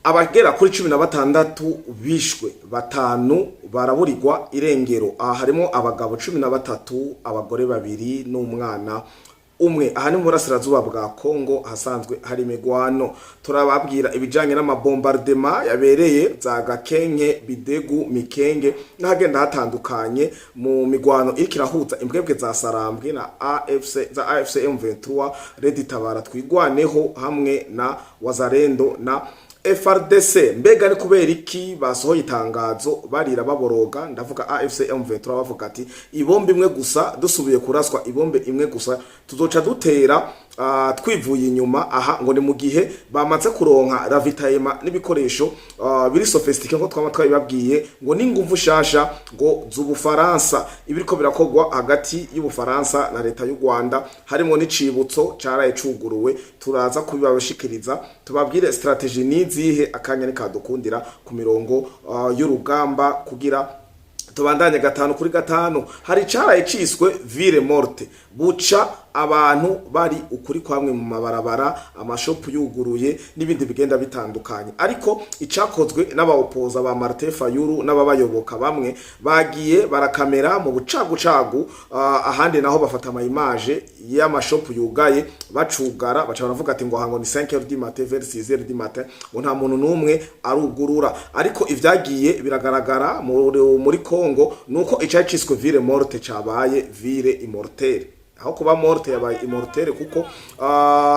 abagera kuri 16 bishwe, batanu baraburirwa irengero. Aha harimo abagabo 13, abagore 2 n'umwana umwe. Aha ni mu burasirazuba bwa Kongo hasanzwe hari imigwano. Turababwira ibijanye n'amabombardement yabereye za Gakenke, Bidegu, Mikenge n'ahagenda hatandukanye mu migwano ikirahuza imbwebwe za Sarambwe na AFC M23 Red Tabara twigwaneho hamwe na Wazarendo na FRDC. Mbega ni kubera iki basohoye itangazo barira baboroga? Ndavuga AFC M23 bavuga ati ibombe imwe gusa dusubiye kuraswa ibombe imwe gusa tuzoca dutera twivuye inyuma. Aha ngo ni mu gihe bamaze kuronka ravitaillement n'ibikoresho biri sophistiqué nko twama twabibabwiye ngo n'inguvu shasha ngo z'Ubufaransa. Ibiriko birakogwa hagati y'Ubufaransa na leta y'u Rwanda harimo n'icibutso caraye cuguruwe, turaza kubibashikiriza tubabwire strategy nizihe akanya nikadukundira ku mirongo y'urugamba kugira tubandanye 5 kuri 5. Hari caraye ciswe ville morte, buca abantu bari ukuri kwamwe mu mabarabara, amashopu yuguruye n'ibindi bigenda bitandukanye. Ariko icakozwe n'abaopoza ba Martin Fayulu n'ababayoboka bamwe bagiye barakamera mu bucagucagu, ahandi naho bafata ama image y'amashopu yugaye bacugara, baca baravuga ati ngo hango ni 5h du matin vers 6h du matin ngo nta muntu numwe arugurura. Ariko ivyagiye biragaragara muri Kongo nuko icaciswe ville morte cabaye ville immortelle. Aho kuba morte yabaye immortelle kuko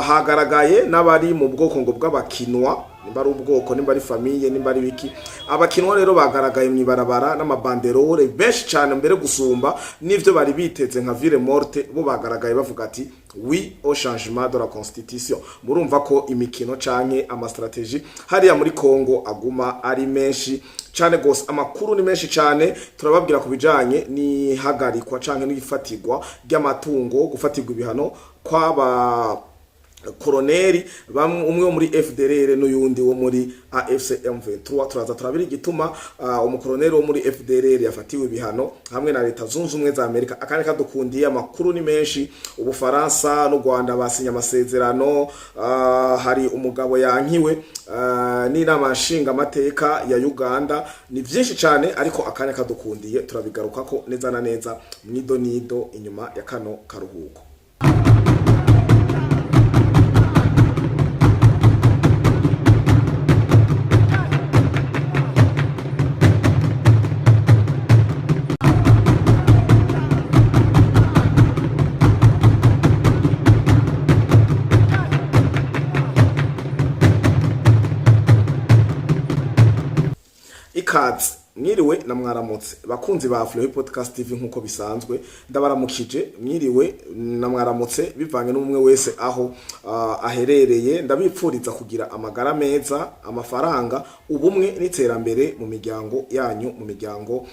hagaragaye n'abari mu bwoko ngo bw'abakinwa, nimba ari ubwoko nimba ari famille nimba ari biki. Abakinwa rero bagaragaye mu ibarabara n'amabanderole benshi cyane mbere gusumba n'ivyo bari biteze nka ville morte. Bo bagaragaye bavuga ati oui au changement de la constitution. Murumva ko imikino canke ama strategie hariya muri Kongo aguma ari menshi cyane gose. Amakuru ni menshi cyane, turababwira ku bijanye ni hagarikwa canke n'ifatigwa ry'amatungo, gufatigwa ibihano kwaba koroneri umwe wo muri FDLR n'uyundi wo muri AFC M23. Turaza turabira igituma umukoroneri wo muri FDLR yafatiwe ibihano hamwe na leta zunze ubumwe za Amerika. Akane kadukundiye amakuru ni menshi. Ubufaransa n'u Rwanda basinya amasezerano, hari umugabo yankiwe n'inama nshinga amateka ya Uganda. Ni byinshi cyane ariko akane kadukundiye turabigaruka ko neza na neza mwido nido inyuma ya kano karuhuko. Ikaze mwiriwe na mwaramutse bakunzi ba Flow Podcast TV nkuko bisanzwe, ndabaramukije mwiriwe na mwaramutse bivanye n'umwe wese aho aherereye. Ndabipfuriza kugira amagara meza, amafaranga, ubumwe n'iterambere mu miryango yanyu, mu miryango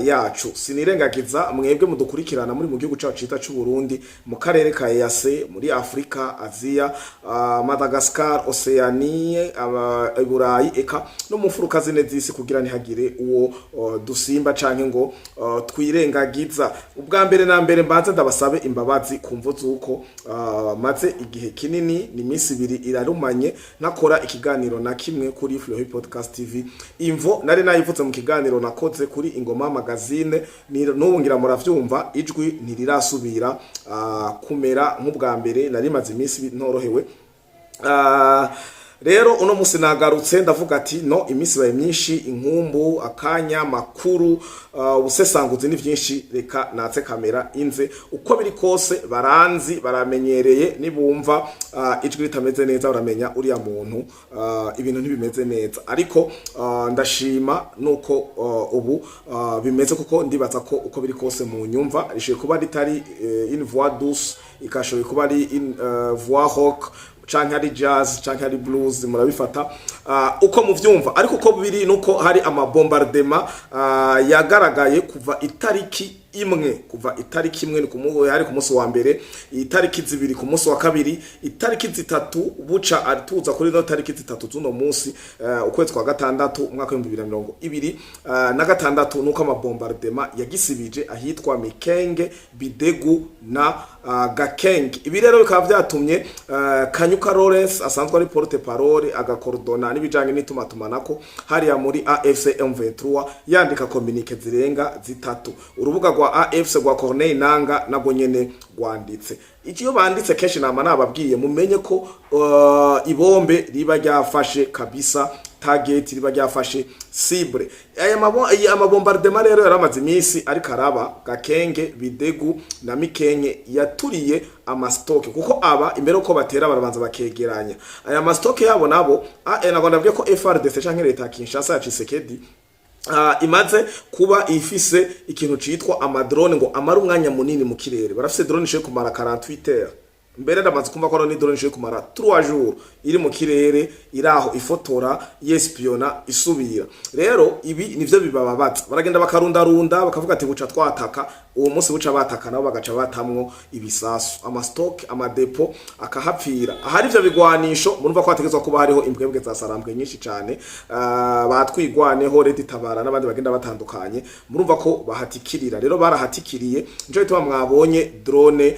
yacu. Sinirengagiza mwebwe mudukurikirana muri mu gihugu cyacu cita cy'u Burundi, mu karere ka EAC, muri Afrika, Asia, Madagascar, Oceanie, Burayi eka no mu furuka zine z'isi kugira ntihagire uwo dusimba canke ngo twirengagiza. Ubwa mbere na mbere mbanze ndabasabe imbabazi kumvo zuko maze igihe kinini ni minsi 2 irarumanye nakora ikiganiro na kimwe kuri Flow Podcast TV. Imvo nari nayivuze mu kiganiro nakoze kuri Ingoma Magazine, n'ubu ngira muravyumva ijwi ntirirasubira kumera nk'ubwa mbere, nari maze iminsi ntorohewe. Rero uno musi nagarutse ndavuga ati no imisi baye myinshi, inkumbu, akanya, makuru, ubusesanguzi ni vyinshi, reka natse kamera inze. Uko biri kose baranzi baramenyereye, nibumva ijwi ritameze neza baramenya uriya muntu ibintu ntibimeze neza. Ariko ndashima nuko ubu bimeze kuko ndibaza ko uko biri kose mu nyumva rishoye kuba ritari une voix douce, ikashoye kuba ari une voix rock canke ari jazz canke ari blues, murabifata uko muvyumva. Ariko uko biri nuko hari amabombardement yagaragaye kuva itariki imwe kuva itariki imwe hari ku munsi wa mbere, itariki zibiri ku munsi wa kabiri, itariki zitatu buca arituza kuri no tariki zitatu z'uno munsi ukwezi kwa gatandatu umwaka wa 2026 nuko amabombardement yagisibije ahitwa Mikenge, Bidegu na Gakenge. Ibi rero bikaba byatumye Kanyuka Lawrence asanzwe ari porte parole agakordona n'ibijanye n'itumatumanako hariya muri AFC M23 yandika communique zirenga zitatu. Urubuga rwa AFC rwa Corneille Nanga nabwo nyene rwanditse. Ikiyo banditse kenshi nama nababwiye mumenye ko ibombe riba ryafashe kabisa, target riba ryafashe cible. Aya mabombardement rero yaramaze imisi ariko araba Gakenge, Bidegu na Mikenke yaturiye amastoke kuko aba imbere uko batera barabanza bakegeranya aya mastoke yabo nabo nagomba ndavuye ko FRDC canke leta ya Kinshasa ya Tshisekedi imaze kuba ifise ikintu citwa amadrone ngo amara umwanya munini mu kirere. Barafise drone ishoye kumara 48 heures. Mbere ndamaze kumva ko ni drone ishoye kumara 3 jours iri mu kirere iraho ifotora yespiona isubira. Rero ibi nivyo bibababatsa. Baragenda bakarunda bakavuga ati buca twataka, uwo munsi buca bataka nabo bagaca batamwo ibisasu, amastock, amadepo akahapfira. Ahari ivyo bigwanisho murumva ko hategezwa kuba hariho imbwebwe za sarambwe nyinshi cyane, batwigwaneho Leta itabara n'abandi bagenda batandukanye, murumva ko bahatikirira. Rero barahatikiriye nico bituma mwabonye drone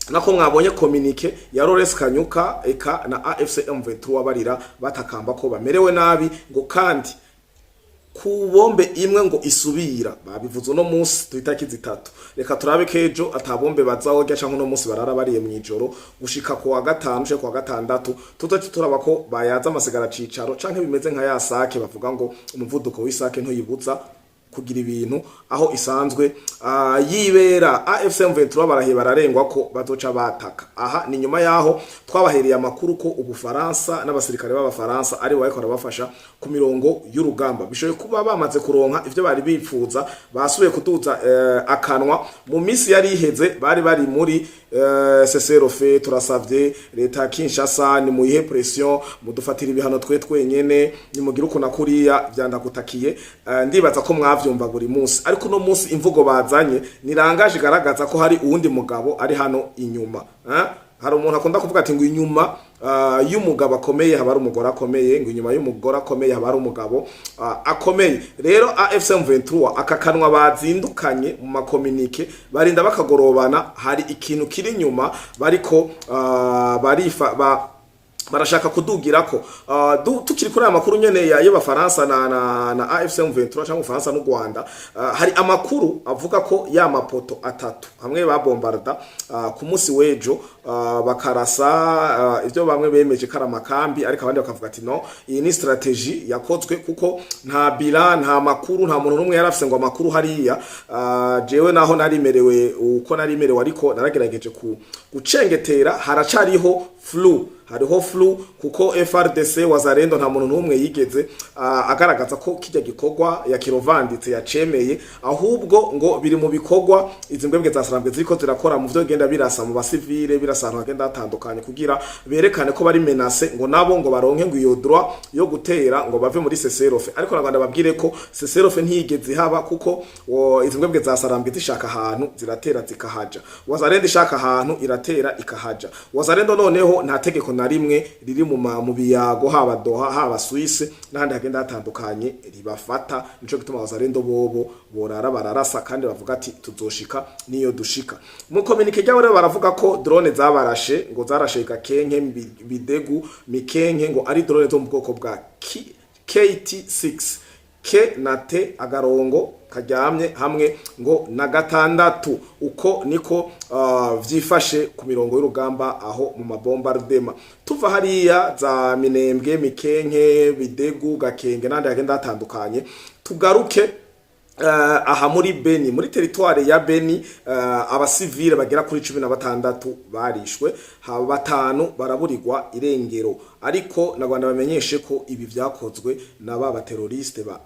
nako mwabonye communique ya Lawrence Kanyuka eka na AFC M23 barira batakamba ko bamerewe nabi ngo kandi ku bombe imwe ngo isubira. Babivuze no munsi twitaki zitatu. Reka turabe kejo atabombe bazaho gaca nko no munsi barara bariye mwijoro gushika ku wa gatanu cyo ku wa gatandatu tutoci turaba ko bayaza amasigara cicaro canke bimeze nka ya sake bavuga ngo umuvuduko w'isake ntuyibuza kugira ibintu aho isanzwe yibera. AFC M23 barahe bararengwa ko bazoca bataka. Aha ni nyuma yaho twabahereye amakuru ko Ubufaransa n'abasirikare b'Abafaransa ari bariko barabafasha ku mirongo y'urugamba bishoye kuba bamaze kuronka ivyo bari bipfuza, basubiye kutuza akanwa mu misi yari iheze. Bari muri CCRF turasavye leta Kinshasa ni muyihe pression mudufatira ibihano twenyene nimugira uko nakuriya vyandakutakiye. Ndibaza ko mwavyumva buri munsi, ariko no munsi imvugo bazanye nirangaje igaragaza ko hari uwundi mugabo ari hano inyuma. Hari umuntu akunda kuvuga ati ngo inyuma y'umugabo akomeye haba ari umugore akomeye, ngo inyuma y'umugore akomeye haba ari umugabo akomeye. Rero AFC M23 akakanwa bazindukanye mu makomunike barinda bakagorobana, hari ikintu kiri inyuma bariko barashaka kudugira ko tukiri kuri aya makuru nyene ya Bafaransa na AFC M23 cyangwa Ufaransa n'u Rwanda. Hari amakuru avuga ko ya mapoto atatu hamwe babombarda ku munsi wejo bakarasa ivyo bamwe bemeje karamakambi, ariko abandi bakavuga ati no, iyi ni strategy yakozwe kuko nta bilan, nta makuru, nta muntu numwe yarafise ngo amakuru hariya. Jewe naho narimerewe uko narimerewe, ariko naragerageje gucengetera haracariho hariho flu kuko FRDC Wazalendo nta muntu numwe yigeze agaragaza ko kijya gikorwa ya kirovanditse yacemeye, ahubwo ngo biri mu bikorwa izi mbwebwe za sarambwe ziriko zirakora mu vyo genda birasa mu basivile, birasa ahantu hagenda hatandukanye kugira berekane ko bari menace, ngo nabo ngo baronke ngo iyo droit yo gutera ngo bave muri CCRF. Ariko naganda babwire ko CCRF ntiyigeze haba kuko izi mbwebwe za sarambwe zishaka ahantu ziratera zikahaja, Wazalendo ishaka ahantu iratera ikahaja. Wazalendo noneho nta tegeko na rimwe riri mu biyago haba Doha haba Suisse n'ahandi hagenda hatandukanye ribafata. Nico gituma Wazalendo bobo borara bararasa kandi bavuga ati tuzoshika niyo dushika. Mu communique ryawe rero baravuga ko drone zabarashe ngo zarashe Gakenge, Bidegu, Mikenke ngo ari drone zo mu bwoko bwa KT6 K na T agarongo kajyamye hamwe ngo na gatandatu. Uko niko vyifashe ku mirongo y'urugamba aho mu mabombardement. Tuva hariya za Minembwe, Mikenke, Bidegu, Gakenge n'andi hagenda hatandukanye tugaruke aha muri Beni, muri territoire ya Beni. Abasivile bagera kuri 16 barishwe, haba batanu baraburirwa irengero, ariko nagwanda bamenyeshe ko ibi vyakozwe na ba terroriste ba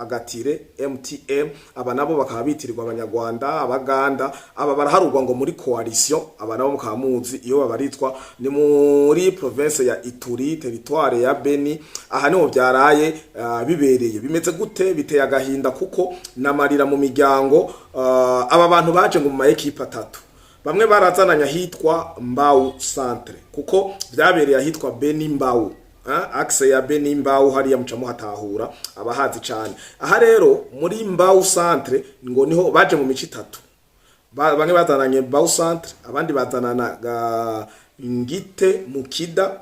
agatire MTM, aba nabo bakaba bitirirwa abanyarwanda, abaganda, aba baraharurwa ngo muri coalition, aba nabo mukaba muzi iyo babaritwa ni muri province ya Ituri, territoire ya Beni. Aha niho byaraye bibereye. Bimeze gute? Biteye agahinda kuko namarira mu miryango. Aba bantu baje ngo mu maekipe atatu, bamwe barazananya hitwa Mbau Centre kuko byabereye ahitwa Beni Mbau, axe ya Beni Mbau hariya mucamo hatahura abahazi cyane. Aha rero muri Mbau Centre ngo niho baje mu mici itatu, bamwe bazananye Mbau Centre, abandi bazanana Ngite Mukida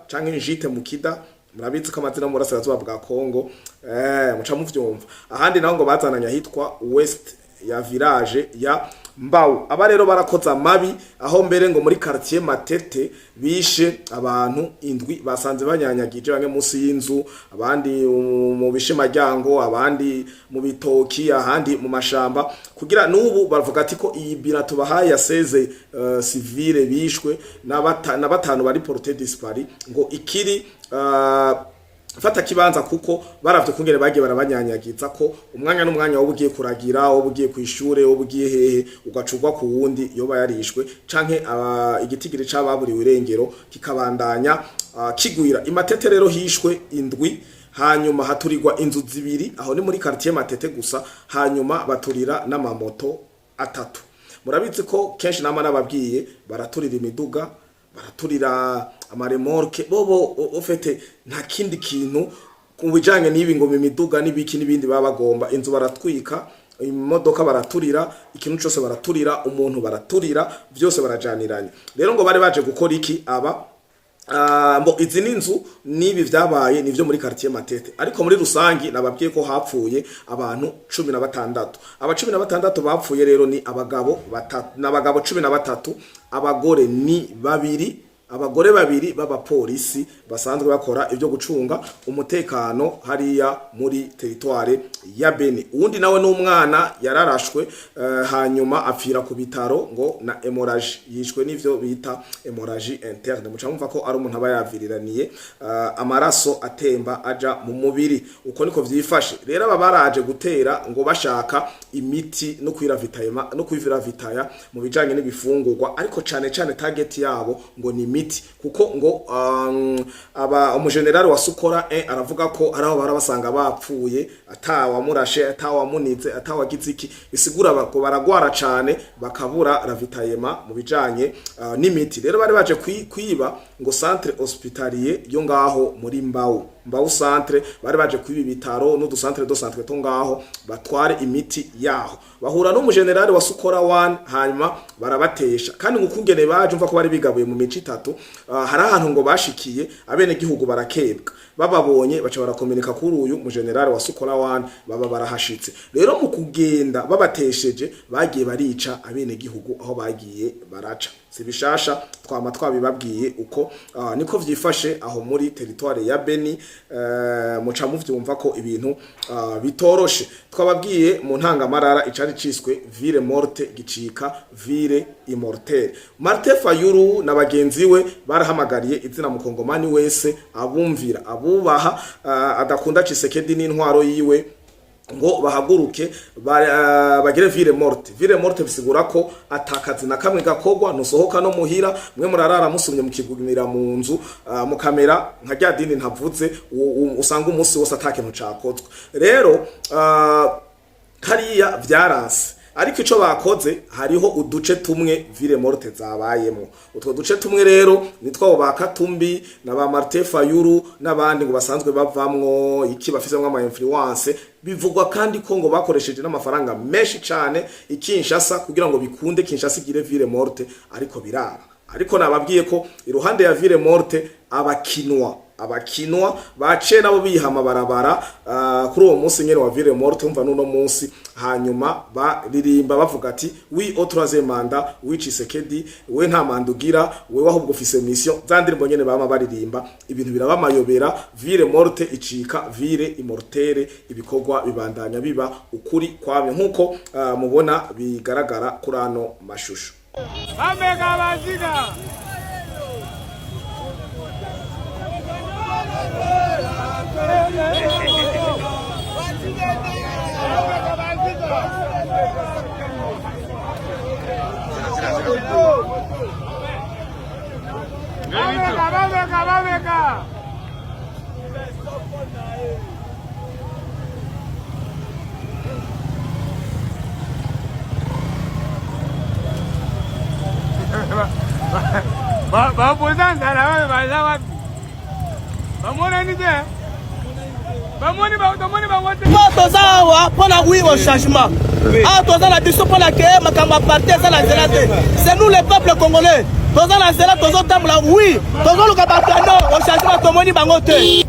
canke Njite Mukida, murabizi ko amazina mu burasirazuba bwa Kongo, muca muvyumva. Ahandi naho ngo bazananya hitwa West ya village ya Mbau. Aba rero barakoza amabi, aho mbere ngo muri quartier Matete bishe abantu indwi, basanze banyanyagije bamwe munsi y'inzu, abandi mu bishimajyango, abandi mu bitoki, ahandi mu mashamba, kugira nubu bavuga ati ko iyi bira tubahaye ya 16 civile bishwe na batanu bari porté disparu, ngo ikiri fata kibanza kuko baravye kungere bagiye barabanyanyagiza ko umwanya n'umwanya wo bugiye kuragira, wo bugiye kwishure, wo bugiye hehe ugacurwa ku wundi yoba yarishwe canke igitigiri c'ababuriwe irengero kikabandanya kigwira. Imatete rero hishwe indwi, hanyuma haturirwa inzu zibiri, aho ni muri quartier Matete gusa, hanyuma baturira n'amamoto atatu. Murabizi ko kenshi nama nababwiye baraturira imiduga, baraturira amaremorke, bobo ofete nta kindi kintu kubijanye n'ibi ngo imiduga n'ibiki n'ibindi baba bagomba. Inzu baratwika, imodoka baraturira, ikintu cyose baraturira, umuntu baraturira, byose barajaniranye. Rero ngo bari baje gukora iki aba mbo izi n'inzu nibi vyabaye nivyo muri quartier Matete, ariko muri rusangi nababwiye ko hapfuye abantu 16. Aba 16 bapfuye rero ni abagabo batatu, n'abagabo 13, abagore ni babiri, abagore babiri b'abapolisi basanzwe bakora ibyo gucunga umutekano hariya muri territoire ya Beni. Uwundi nawe n'umwana yararashwe, hanyuma apfira ku bitaro ngo na hemorrhage, yishwe n'ivyo bita hemorrhage interne. Mucamumva ko ari umuntu aba yaviriraniye amaraso atemba aja mu mubiri. Uko niko vyifashe. Rero aba baraje gutera ngo bashaka imiti no kwiravitaya mu bijanye n'ibifungurwa, ariko cane target yabo ngo ni kuko ngo umujenerali wa Sukora aravuga ko araho barabasanga bapfuye, atawa murashe, atawa munize, atawa giziki, bisigura ko baragwara cyane bakabura ravitayema mu bijanye n'imiti. Rero bari baje kwiba ngo centre hospitalier yo ngaho muri Mbau Centre, bari baje kwiba bitaro no du centre do centre to ngaho batware imiti yaho, bahura n'umujenerali wa Sukora 1, hanyuma barabatesha. Kandi ngukungene baje umva ko bari bigabuye mu mici itatu, hari ahantu ngo bashikiye abene gihugu barakebwa, bababonye baca barakomunika kuri uyu umujenerali wa Sukora 1, baba barahashitse. Rero mu kugenda babatesheje bagiye barica abene gihugu aho bagiye baraca. Sibishasha twama twabibabwiye uko niko vyifashe aho muri territoire ya Beni. Muca muvyumva ko ibintu bitoroshe. Twababwiye mu ntangamarara icari ciswe ville morte gicika ville immortelle. Martin Fayulu na bagenzi we barahamagariye izina mukongomani wese abumvira, abubaha, adakunda Tshisekedi n'intwaro yiwe ngo bahaguruke bagire ville morte. Ville morte bisigura ko atakazi na kamwe gakogwa, nusohoka no muhira, mwe murarara musumye mukigumira mu nzu, mukamera nka rya dini ntavuze, usanga umunsi wose atakintu cakozwe. Rero hariya vyaranse, ariko ico bakoze hariho uduce tumwe ville morte zabayemo. Utwo duce tumwe rero nitwa ba Katumbi na ba Martin Fayulu n'abandi ngo basanzwe bavamwo iki bafizemwe ama influence. Bivugwa kandi ko ngo bakoresheje n'amafaranga menshi cyane ikinshasa kugira ngo bikunde Kinshasa igire ville morte, ariko birara. Ariko nababwiye ko iruhande ya ville morte abakinwa bace nabo bihama barabara kuri uwo munsi nyene wa ville morte, umva nuno munsi, hanyuma baririmba bavuga ati wi otraze manda Tshisekedi, we nta mandugira, we ahubwo ufise mission. Zandirimbo nyene bama baririmba, ibintu birabamayobera, ville morte icika ville immortelle, ibikorwa bibandanya biba ukuri kwamye nkuko mubona bigaragara kuri ano mashusho. Amega baziga Bapoza nzala wewe baza wapi? Bamona nini te? Bamoni bangote. Toza awa pona oui au changement. Ah toza la biso pona ke makamba parti za la nzela te. C'est nous le peuple congolais. Toza la nzela tozo tambola oui. Tozo luka batano au changement tomoni bangote.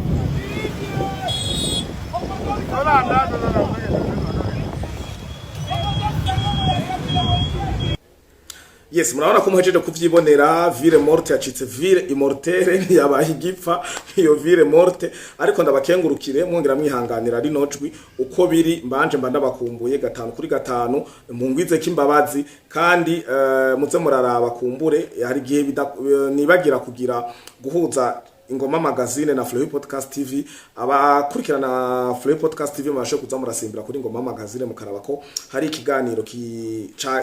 Yes, murabona ko muhejeje kuvyibonera ville morte yacitse ville immortelle yabaye igipfa iyo ville morte ariko ndabakengurukire mwongera mwihanganira ari nojwi uko biri mbanje mba ndabakumbuye 5 kuri 5 mungwize kimbabazi kandi muze muraraba kumbure hari gihe nibagira kugira guhuza Ingoma Magazine na Flow Podcast TV abakurikirana Flow Podcast TV mabashe kuza murasimbira kuri Ingoma Magazine mukaraba ko hari ikiganiro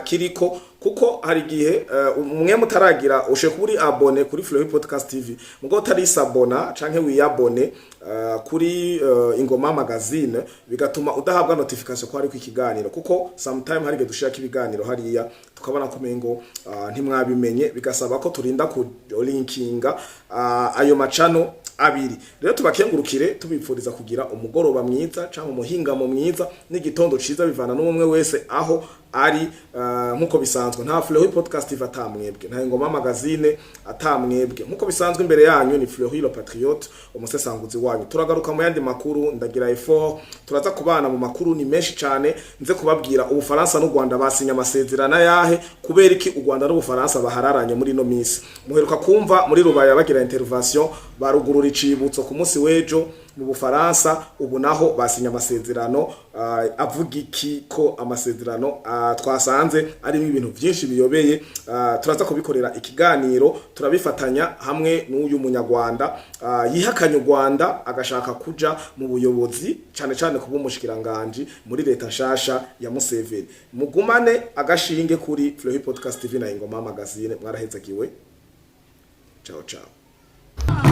kiriko kuko hari gihe umwe mutaragira ushe kuri abone kuri Flow Podcast TV mugo utari sabona canke wiyabone kuri Ingoma Magazine bigatuma udahabwa notification ko hari ku ikiganiro kuko sometime hari gihe dushaka ibiganiro hariya tukabona kumengo ntimwabimenye bigasaba ko turinda ku linkinga ayo macano abiri rero tubakengurukire tubipfuriza kugira umugoroba mwiza cyangwa umuhingamo mwiza n'igitondo ciza bivana n'umwe wese aho ari nkuko bisanzwe nta Flow Podcast atamwebwe nta Ingoma Magazine atamwebwe nkuko bisanzwe imbere yanyu ni Flow le Patriote umusesanguzi wanyu turagaruka mu yandi makuru ndagira effort turaza kubana mu makuru ni menshi cyane nze kubabwira ubufaransa n'u Rwanda basinya amasezerano yahe kubera iki u Rwanda n'ubufaransa bahararanye muri no minsi muheruka kumva muri rubaya bagira intervention barugurura icibutso ku munsi wejo mu Bufaransa ubu naho basinya amasezerano avuga iki ko amasezerano twasanze arimo ibintu byinshi biyobeye turaza kubikorera ikiganiro turabifatanya hamwe n'uyu munyarwanda yihakanye u Rwanda agashaka kuja mu buyobozi cyane cyane kuba umushikiranganje muri leta nshasha ya Museveni mugumane agashinge kuri Flow Podcast TV na Ingoma Magazine mwarahezagiwe ciao ciao